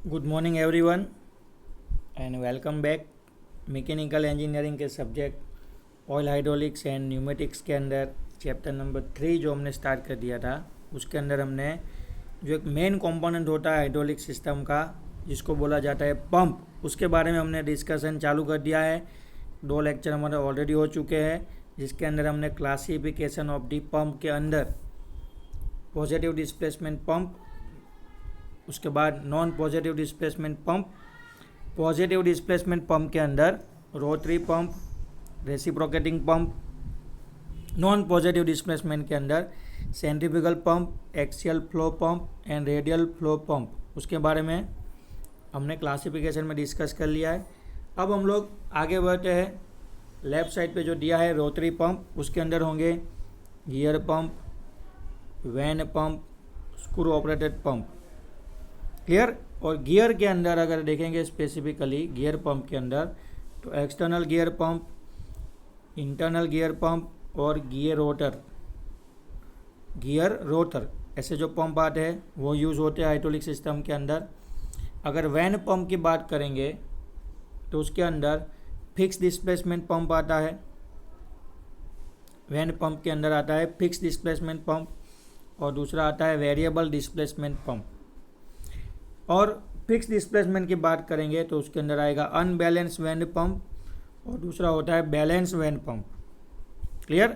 Good morning everyone and welcome back. Mechanical engineering के subject oil hydraulics and pneumatics के अंदर chapter number 3 जो हमने स्टार्ट कर दिया था, उसके अंदर हमने जो एक मेन कंपोनेंट होता है हाइड्रोलिक सिस्टम का, जिसको बोला जाता है पंप, उसके बारे में हमने डिस्कशन चालू कर दिया है। 2 लेक्चर हमारे ऑलरेडी हो चुके हैं, जिसके अंदर हमने क्लासिफिकेशन ऑफ दी पंप के अंदर पॉजिटिव डिस्प्लेसमेंट पंप, उसके बाद non positive displacement pump, positive displacement pump के अंदर rotary pump, reciprocating pump, non positive displacement के अंदर centrifugal pump, axial flow pump and radial flow pump, उसके बारे में हमने क्लासिफिकेशन में डिस्कस कर लिया है। अब हम लोग आगे बढ़ते हैं। लेफ्ट साइड पे जो दिया है रोटरी पंप, उसके अंदर होंगे gear pump, vane pump, screw operated pump. Clear. और गियर के अंदर अगर देखेंगे स्पेसिफिकली गियर पंप के अंदर, तो external gear pump, internal gear pump और गियर रोटर ऐसे जो पंप आते हैं वो यूज़ होते हैं हाइड्रोलिक सिस्टम के अंदर। अगर वैन पंप की बात करेंगे तो उसके अंदर फिक्स डिस्प्लेसमेंट पंप आता है। वैन पंप के अंदर आता है फिक्स डिस्प्लेसमेंट पंप और दूसरा आता है वेरिएबल डिस्प्लेसमेंट पंप। और फिक्स डिस्प्लेसमेंट की बात करेंगे तो उसके अंदर आएगा अनबैलेंस वैन पंप और दूसरा होता है बैलेंस वैन पंप। क्लियर।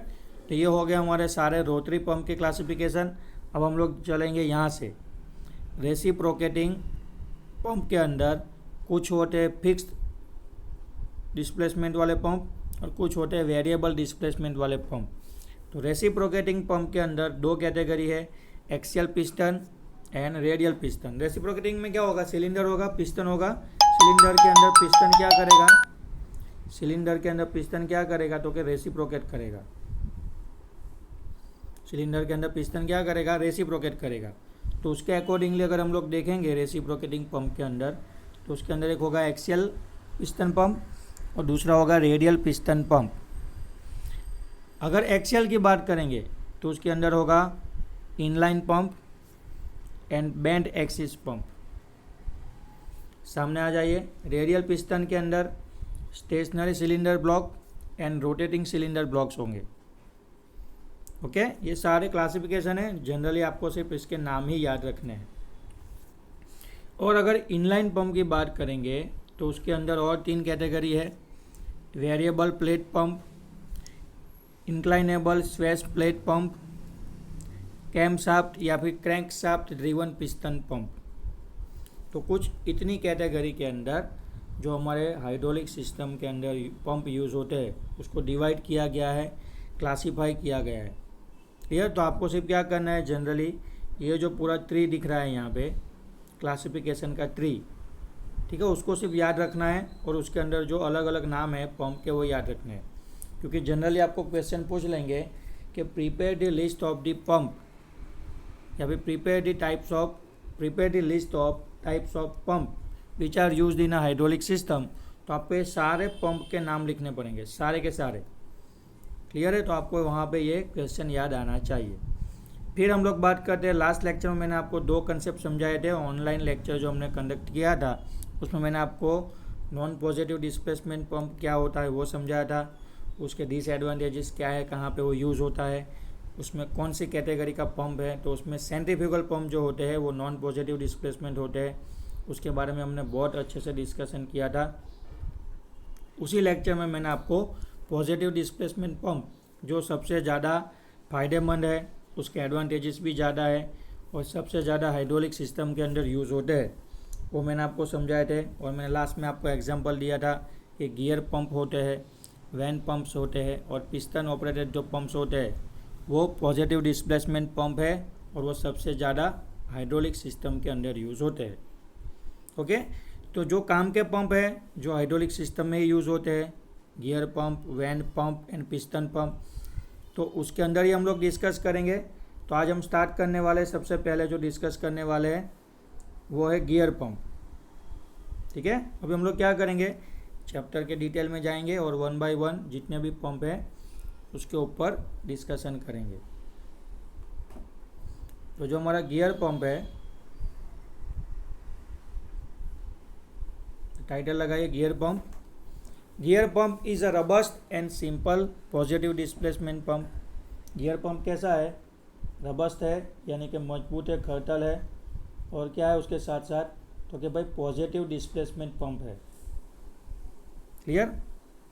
तो ये हो गया हमारे सारे रोटरी पंप के क्लासिफिकेशन। अब हम लोग चलेंगे यहाँ से। रेसिप्रोकेटिंग पंप के अंदर कुछ होते हैं फिक्स डिस्प्लेसमेंट वाले पंप और कुछ होते हैं वेरिएबल डिस्प्लेसमेंट वाले पंप। तो रेसिप्रोकेटिंग पंप के अंदर 2 कैटेगरी है, axial piston and radial piston. Reciprocating में क्या होगा, सिलेंडर होगा, पिस्टन होगा। सिलेंडर के अंदर पिस्टन क्या करेगा, तो कि रेसिप्रोकेट करेगा। सिलेंडर के अंदर पिस्टन क्या करेगा, रेसिप्रोकेट करेगा। तो उसके अकॉर्डिंगली अगर हम लोग देखेंगे रेसिप्रोकेटिंग पंप के अंदर, तो उसके अंदर एक होगा एक्सियल पिस्टन पंप और दूसरा होगा रेडियल पिस्टन पंप। अगर एक्सियल की बात करेंगे तो उसके अंदर होगा inline pump and bend axis pump. सामने आ जाइए। रेडियल पिस्टन के अंदर stationary cylinder block and rotating cylinder blocks होंगे। ओके, ये सारे क्लासिफिकेशन है। जनरली आपको सिर्फ इसके नाम ही याद रखने हैं। और अगर इनलाइन पंप की बात करेंगे तो उसके अंदर और 3 कैटेगरी है, variable plate pump, inclinable swash plate pump, cam shaft या फिर crank shaft driven piston pump. तो कुछ इतनी कैटेगरी के अंदर जो हमारे हाइड्रोलिक सिस्टम के अंदर पंप यूज़ होते हैं उसको डिवाइड किया गया है, क्लासीफाई किया गया है। क्लियर। तो आपको सिर्फ क्या करना है, जनरली ये जो पूरा ट्री दिख रहा है यहाँ पे, क्लासिफिकेशन का ट्री, ठीक है, उसको सिर्फ याद रखना है और उसके अंदर जो अलग अलग नाम है पंप के वो याद रखने हैं। क्योंकि जनरली आपको क्वेश्चन पूछ लेंगे कि prepare the list of the pump या फिर prepare the list of types of pump which are used in a hydraulic system. तो आपको ये सारे पंप के नाम लिखने पड़ेंगे, सारे के सारे। क्लियर है। तो आपको वहाँ पे ये क्वेश्चन याद आना चाहिए। फिर हम लोग बात करते हैं, लास्ट लेक्चर में मैंने आपको 2 कंसेप्ट समझाए थे। ऑनलाइन लेक्चर जो हमने कंडक्ट किया था उसमें मैंने आपको नॉन पॉजिटिव डिस्प्लेसमेंट पंप क्या होता है वो समझाया था, उसके डिसएडवांटेजेस क्या है, कहाँ पे वो यूज़ होता है, उसमें कौन सी कैटेगरी का पंप है। तो उसमें सेंट्रीफ्यूगल पंप जो होते हैं वो नॉन पॉजिटिव डिस्प्लेसमेंट होते हैं, उसके बारे में हमने बहुत अच्छे से डिस्कशन किया था। उसी लेक्चर में मैंने आपको पॉजिटिव डिस्प्लेसमेंट पंप जो सबसे ज़्यादा फ़ायदेमंद है, उसके एडवांटेजेस भी ज़्यादा है और सबसे ज़्यादा हाइड्रोलिक सिस्टम के अंदर यूज़ होते हैं, वो मैंने आपको समझाए थे। और मैंने लास्ट में आपको एग्जांपल दिया था कि गियर पंप होते हैं, वैन पंप्स होते हैं और पिस्टन ऑपरेटेड जो पंप्स होते हैं वो पॉजिटिव डिस्प्लेसमेंट पंप है और वो सबसे ज़्यादा हाइड्रोलिक सिस्टम के अंदर यूज़ होते हैं। ओके। तो जो काम के पंप है जो हाइड्रोलिक सिस्टम में ही यूज़ होते हैं, gear pump, vane pump and piston pump, तो उसके अंदर ही हम लोग डिस्कस करेंगे। तो आज हम स्टार्ट करने वाले, सबसे पहले जो डिस्कस करने वाले हैं वो है गियर पंप। ठीक है। अभी हम लोग क्या करेंगे, चैप्टर के डिटेल में जाएंगे और 1 बाय 1 जितने भी पंप हैं उसके ऊपर डिस्कशन करेंगे। तो जो हमारा गियर पंप है टाइटल लगाइए gear pump. Gear pump is a robust and simple positive displacement pump. Gear pump कैसा है? रबस्ट है यानी कि मजबूत है, खरतल है, और क्या है उसके साथ साथ? तो कि भाई पॉजिटिव डिस्प्लेसमेंट पंप है। क्लियर?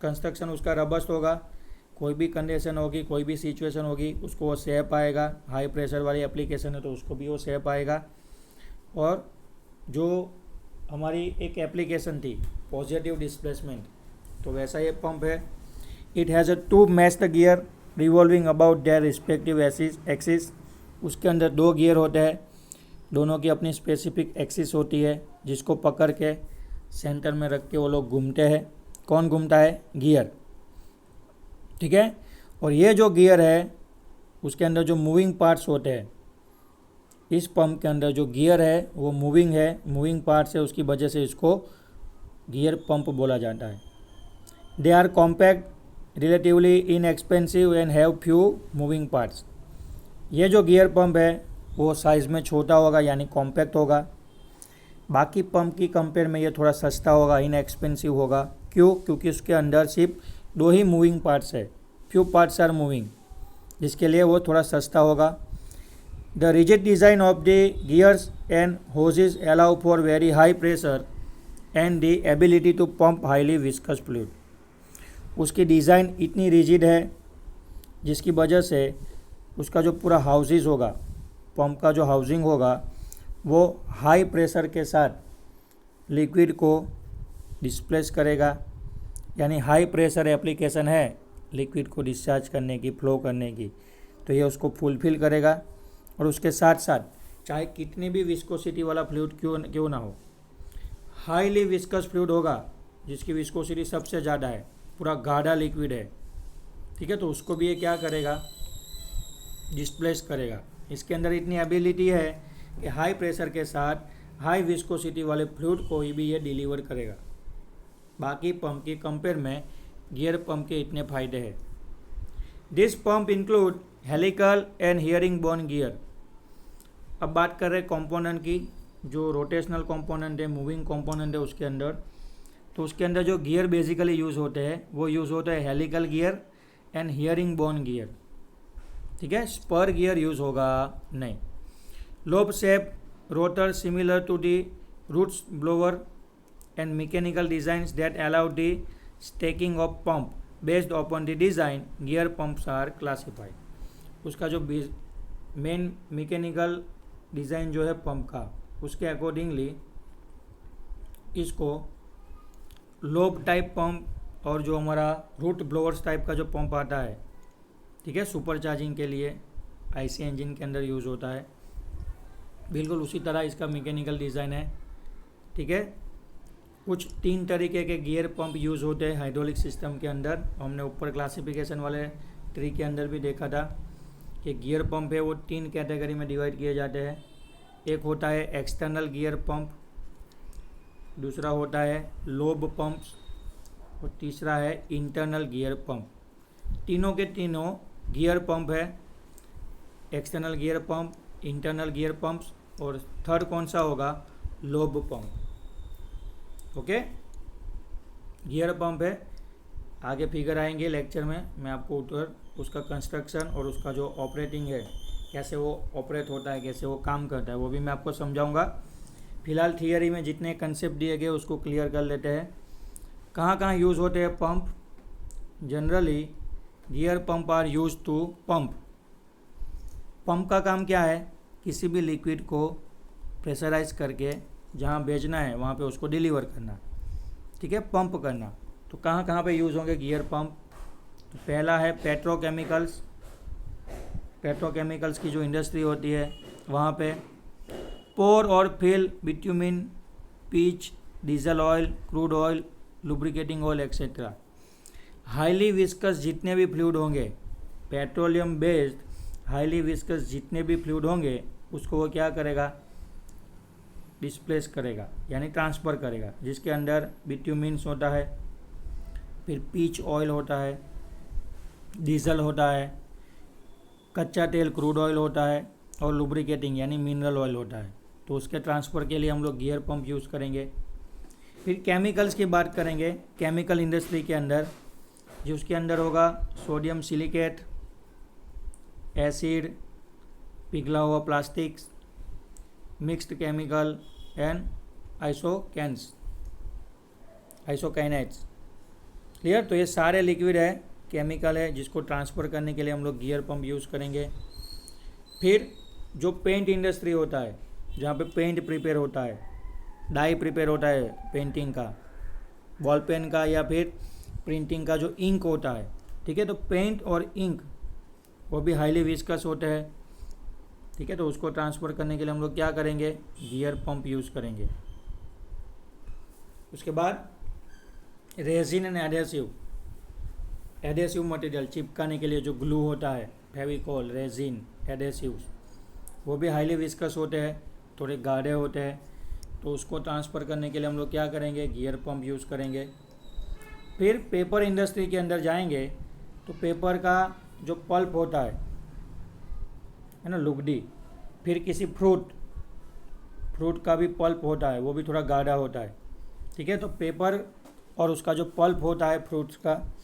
कंस्ट्रक्शन उसका रबस्ट होगा, कोई भी कंडीशन होगी, कोई भी सिचुएशन होगी उसको वो सह पाएगा। हाई प्रेशर वाली एप्लीकेशन है तो उसको भी वो सह पाएगा। और जो हमारी एक एप्लीकेशन थी पॉजिटिव डिस्प्लेसमेंट, तो वैसा ये पंप है। It has a two match the gear revolving about their respective axis. उसके अंदर 2 गियर होते हैं, दोनों की अपनी स्पेसिफिक एक्सिस होती है जिसको पकड़ के सेंटर में रख के वो लोग घूमते हैं। कौन घूमता है? गियर। ठीक है। और ये जो गियर है उसके अंदर जो मूविंग पार्ट्स होते हैं, इस पंप के अंदर जो गियर है वो मूविंग है, मूविंग पार्ट्स है, उसकी वजह से इसको गियर पंप बोला जाता है। They are compact, relatively inexpensive and have few moving parts. ये जो गियर पंप है वो साइज़ में छोटा होगा यानी कॉम्पैक्ट होगा। बाकी पंप की कंपेयर में ये थोड़ा सस्ता होगा, इनएक्सपेंसिव होगा। क्यों? क्योंकि उसके अंदर सिर्फ 2 ही मूविंग पार्ट्स है, फ्यू पार्ट्स आर मूविंग, जिसके लिए वो थोड़ा सस्ता होगा। The rigid design of the gears and hoses allow for very high pressure and the ability to pump highly viscous fluid. उसकी डिज़ाइन इतनी रिजिड है जिसकी वजह से उसका जो पूरा हाउसेज होगा, पंप का जो हाउसिंग होगा, वो हाई प्रेशर के साथ लिक्विड को डिस्प्लेस करेगा। यानी हाई प्रेशर एप्लीकेशन है लिक्विड को डिस्चार्ज करने की, फ्लो करने की, तो ये उसको फुलफिल करेगा। और उसके साथ साथ चाहे कितनी भी विस्कोसिटी वाला फ्लूइड क्यों ना हो, हाईली विस्कस फ्लूइड होगा जिसकी विस्कोसिटी सबसे ज़्यादा है, पूरा गाढ़ा लिक्विड है, ठीक है, तो उसको भी ये क्या करेगा? डिस्प्लेस करेगा। इसके अंदर इतनी एबिलिटी है कि हाई प्रेशर के साथ हाई विस्कोसिटी वाले फ्लूइड को भी ये डिलीवर करेगा। बाकी पंप की कंपेयर में गियर पंप के इतने फ़ायदे हैं। This pump include helical and herringbone gear. अब बात कर रहे हैं कंपोनेंट की, जो रोटेशनल कंपोनेंट है, मूविंग कंपोनेंट है उसके अंदर, तो उसके अंदर जो गियर बेसिकली यूज़ होते हैं वो यूज़ होता है helical gear and herringbone gear. ठीक है, स्पर गियर यूज़ होगा नहीं। Lobe shape rotor similar to the Roots blower and mechanical designs that allow the stacking of pump based upon the design gear pumps are classified. उसका जो main mechanical design जो है pump का, उसके accordingly इसको lobe type pump और जो हमारा रूट ब्लोअर्स टाइप का जो पंप आता है, ठीक है, सुपर चार्जिंग के लिए आईसी इंजन के अंदर यूज़ होता है, बिल्कुल उसी तरह इसका मैकेनिकल डिज़ाइन है। ठीक है, कुछ 3 तरीके के गियर पंप यूज़ होते हैं हाइड्रोलिक सिस्टम के अंदर। हमने ऊपर क्लासिफिकेशन वाले ट्री के अंदर भी देखा था कि गियर पंप है वो 3 कैटेगरी में डिवाइड किए जाते हैं। एक होता है एक्सटर्नल गियर पंप, दूसरा होता है लोब पंप्स, और तीसरा है इंटरनल गियर पंप। तीनों के तीनों गियर पंप है, external gear pump, internal gear pumps, और थर्ड कौन सा होगा? Lobe pump. Okay, gear pump है। आगे फिगर आएंगे लेक्चर में, मैं आपको उधर उसका कंस्ट्रक्शन और उसका जो ऑपरेटिंग है, कैसे वो ऑपरेट होता है, कैसे वो काम करता है, वो भी मैं आपको समझाऊंगा। फिलहाल थियरी में जितने कंसेप्ट दिए गए उसको क्लियर कर लेते हैं। कहाँ कहाँ यूज़ होते हैं pump? Generally gear pump are use to pump. Pump का काम क्या है? किसी भी लिक्विड को प्रेशराइज करके जहाँ भेजना है वहाँ पे उसको डिलीवर करना, ठीक है, पंप करना। तो कहाँ कहाँ पे यूज़ होंगे गियर पंप? तो पहला है पेट्रोकेमिकल्स। पेट्रोकेमिकल्स की जो इंडस्ट्री होती है वहाँ पे पोर और fill bitumen, pitch, diesel oil, crude oil, lubricating oil etcetera. Highly viscous जितने भी फ्लूइड होंगे, पेट्रोलियम बेस्ड हाईली विस्कस जितने भी फ्लूइड होंगे, उसको वो क्या करेगा? डिस्प्लेस करेगा, यानी ट्रांसफ़र करेगा, जिसके अंदर बिट्यूमिन्स होता है, फिर पीच ऑयल होता है, डीजल होता है, कच्चा तेल क्रूड ऑयल होता है, और लुब्रिकेटिंग यानी मिनरल ऑयल होता है। तो उसके ट्रांसफ़र के लिए हम लोग गियर पंप यूज़ करेंगे। फिर केमिकल्स की बात करेंगे। केमिकल इंडस्ट्री के अंदर जो उसके अंदर होगा सोडियम सिलिकेट, एसिड, पिघला हुआ plastics, mixed chemical and isocyanates. Clear. तो ये सारे लिक्विड है, केमिकल है, जिसको ट्रांसफ़र करने के लिए हम लोग गियर पंप यूज़ करेंगे। फिर जो पेंट इंडस्ट्री होता है, जहाँ पे पेंट प्रिपेयर होता है, डाई प्रिपेयर होता है पेंटिंग का, बॉल पेन का या फिर प्रिंटिंग का जो इंक होता है, ठीक है। तो पेंट और इंक वो भी हाईली विस्कस होते हैं, ठीक है। तो उसको ट्रांसफ़र करने के लिए हम लोग क्या करेंगे, गियर पंप यूज़ करेंगे। उसके बाद रेजिन एंड एडेसिव मटेरियल, चिपकाने के लिए जो ग्लू होता है, फेविकॉल, रेजिन, एडेसिव्स, वो भी हाईली विस्कस होते हैं, थोड़े गाढ़े होते हैं। तो उसको ट्रांसफ़र करने के लिए हम लोग क्या करेंगे, गियर पंप यूज़ करेंगे। फिर पेपर इंडस्ट्री के अंदर जाएंगे तो पेपर का जो पल्प होता है ना, लुगदी, फिर किसी फ्रूट का भी पल्प होता है, वो भी थोड़ा गाढ़ा होता है, ठीक है। तो पेपर और उसका जो पल्प होता है फ्रूट्स का,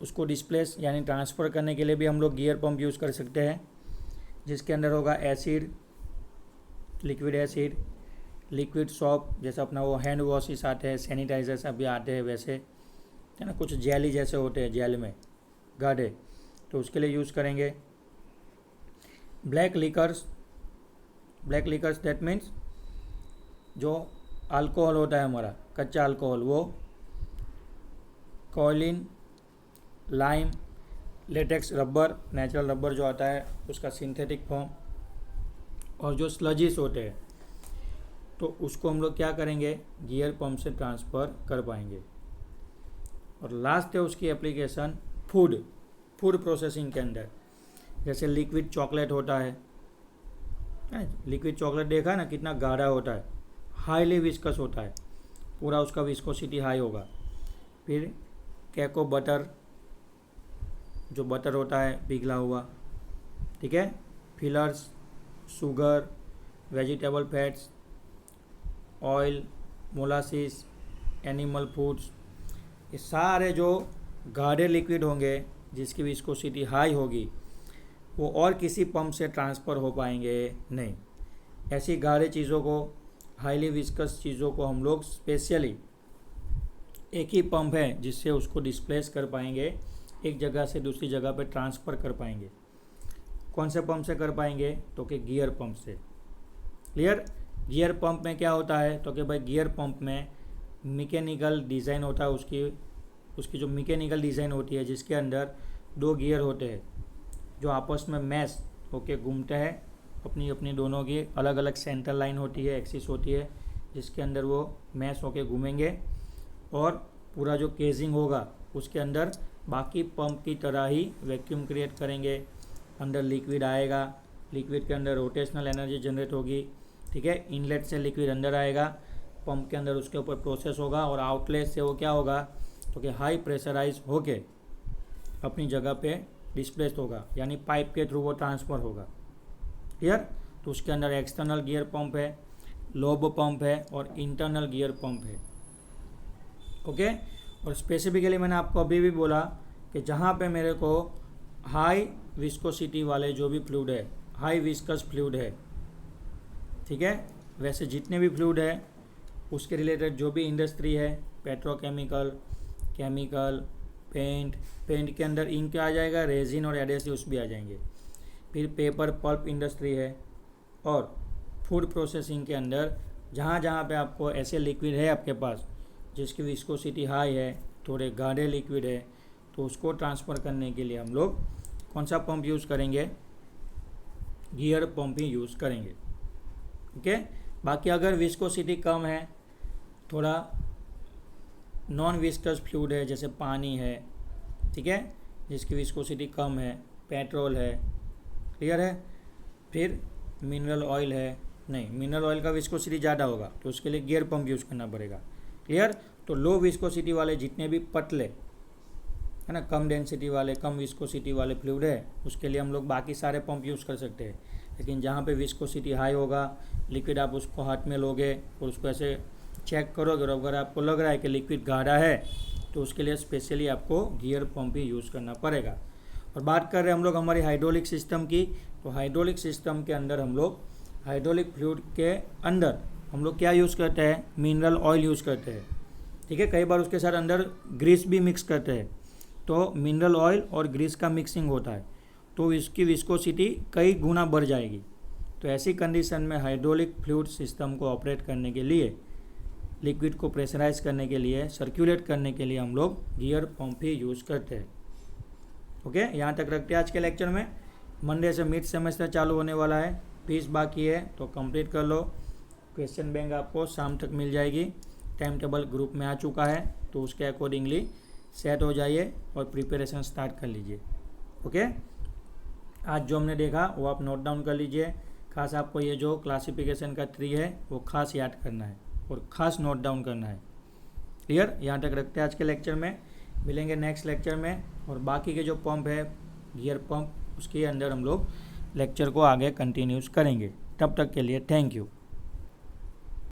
उसको डिस्प्लेस यानी ट्रांसफ़र करने के लिए भी हम लोग गियर पंप यूज़ कर सकते हैं, जिसके अंदर होगा acid, liquid acid, liquid shop, जैसे अपना वो हैंड वॉशेस आते हैं, सैनिटाइजर्स अभी आते हैं वैसे, है ना, कुछ जेली जैसे होते हैं, जेल में गाढ़े, तो उसके लिए यूज़ करेंगे। ब्लैक लिकर्स दैट मीन्स जो अल्कोहल होता है हमारा, कच्चा अल्कोहल, वो Colin, lime, latex rubber, natural rubber जो आता है उसका सिंथेटिक फॉर्म, और जो स्लजिस होते हैं, तो उसको हम लोग क्या करेंगे, गियर पंप से ट्रांसफ़र कर पाएंगे। और लास्ट है उसकी एप्लीकेशन फूड प्रोसेसिंग के अंदर, जैसे लिक्विड चॉकलेट होता है, लिक्विड चॉकलेट देखा है ना, कितना गाढ़ा होता है, हाईली विस्कस होता है, पूरा उसका विस्कोसिटी हाई होगा। फिर कैको बटर, जो बटर होता है पिघला हुआ, ठीक है। Fillers, sugar, vegetable fats, oil, molasses, animal foods, ये सारे जो गाढ़े लिक्विड होंगे जिसकी विस्कोसिटी हाई होगी, वो और किसी पंप से ट्रांसफ़र हो पाएंगे नहीं। ऐसी गाढ़े चीज़ों को, हाईली विस्कस चीज़ों को हम लोग स्पेशली एक ही पंप है जिससे उसको डिस्प्लेस कर पाएंगे, एक जगह से दूसरी जगह पे ट्रांसफ़र कर पाएंगे। कौन से पंप से कर पाएंगे, तो कि गियर पंप से। क्लियर। गियर पंप में क्या होता है, तो कि भाई गियर पंप में मैकेनिकल डिज़ाइन होता है, उसकी जो मैकेनिकल डिज़ाइन होती है, जिसके अंदर 2 गियर होते हैं जो आपस में मैश होके घूमते हैं, अपनी अपनी दोनों की अलग अलग सेंट्रल लाइन होती है, एक्सिस होती है, जिसके अंदर वो मैश होके घूमेंगे, और पूरा जो केजिंग होगा उसके अंदर बाकी पंप की तरह ही वैक्यूम क्रिएट करेंगे, अंदर लिक्विड आएगा, लिक्विड के अंदर रोटेशनल एनर्जी जनरेट होगी, ठीक है। इनलेट से लिक्विड अंदर आएगा, पंप के अंदर उसके ऊपर प्रोसेस होगा, और आउटलेट से वो क्या होगा, तो कि हाई प्रेशराइज होके अपनी जगह पे डिस्प्लेस्ड होगा, यानी पाइप के थ्रू वो ट्रांसफ़र होगा। क्लियर। तो उसके अंदर एक्सटर्नल गियर पंप है, लोब पंप है, और इंटरनल गियर पंप है। ओके। और स्पेसिफिकली मैंने आपको अभी भी बोला कि जहाँ पे मेरे को हाई विस्कोसिटी वाले जो भी फ्लूइड है, हाई विस्कस फ्लूइड है, ठीक है, वैसे जितने भी फ्लूइड है उसके रिलेटेड जो भी इंडस्ट्री है, पेट्रोकेमिकल, केमिकल, पेंट के अंदर इंक आ जाएगा, रेजिन और एडेसिव्स भी आ जाएंगे। फिर पेपर पल्प इंडस्ट्री है, और फूड प्रोसेसिंग के अंदर जहाँ जहाँ पे आपको ऐसे लिक्विड है आपके पास जिसकी विस्कोसिटी हाई है, थोड़े गाढ़े लिक्विड है, तो उसको ट्रांसफ़र करने के लिए हम लोग कौन सा पंप यूज़ करेंगे, गियर पंप ही यूज़ करेंगे। ओके। बाकी अगर विस्कोसिटी कम है, थोड़ा नॉन विस्कस फ्लूइड है, जैसे पानी है, ठीक है, जिसकी विस्कोसिटी कम है, पेट्रोल है, क्लियर है, फिर मिनरल ऑयल है, नहीं मिनरल ऑयल का विस्कोसिटी ज़्यादा होगा, तो उसके लिए गियर पंप यूज़ करना पड़ेगा। क्लियर। तो लो विस्कोसिटी वाले जितने भी पतले, है ना, कम डेंसिटी वाले, कम विस्कोसिटी वाले फ्लूइड है, उसके लिए हम लोग बाकी सारे पंप यूज़ कर सकते हैं। लेकिन जहाँ पे विस्कोसिटी हाई होगा, लिक्विड आप उसको हाथ में लोगे और उसको ऐसे चेक करोगे और अगर आपको लग रहा है कि लिक्विड गाढ़ा है तो उसके लिए स्पेशली आपको गियर पंप ही यूज़ करना पड़ेगा। और बात कर रहे हैं हम लोग हमारी हाइड्रोलिक सिस्टम की, तो हाइड्रोलिक सिस्टम के अंदर हम लोग हाइड्रोलिक फ्लूइड के अंदर हम लोग क्या यूज़ करते हैं, मिनरल ऑयल यूज़ करते हैं, ठीक है। कई बार उसके साथ अंदर ग्रीस भी मिक्स करते हैं, तो मिनरल ऑयल और ग्रीस का मिक्सिंग होता है तो इसकी विस्कोसिटी कई गुना बढ़ जाएगी। तो ऐसी कंडीशन में हाइड्रोलिक फ्लूइड सिस्टम को ऑपरेट करने के लिए, लिक्विड को प्रेशराइज करने के लिए, सर्कुलेट करने के लिए हम लोग गियर पंप ही यूज़ करते हैं। ओके, यहाँ तक रखते हैं आज के लेक्चर में। मंडे से मिड सेमेस्टर चालू होने वाला है, फीस बाकी है तो कंप्लीट कर लो। क्वेश्चन बैंक आपको शाम तक मिल जाएगी, टाइम टेबल ग्रुप में आ चुका है तो उसके अकॉर्डिंगली सेट हो जाइए और प्रिपरेशन स्टार्ट कर लीजिए। ओके, आज जो हमने देखा वो आप नोट डाउन कर लीजिए। खास आपको ये जो क्लासिफिकेशन का ट्री है वो खास याद करना है और खास नोट डाउन करना है। क्लियर, यहाँ तक रखते हैं आज के लेक्चर में। मिलेंगे नेक्स्ट लेक्चर में और बाकी के जो पंप है गियर पंप उसके अंदर हम लोग लेक्चर को आगे कंटिन्यूस करेंगे। तब तक के लिए थैंक यू।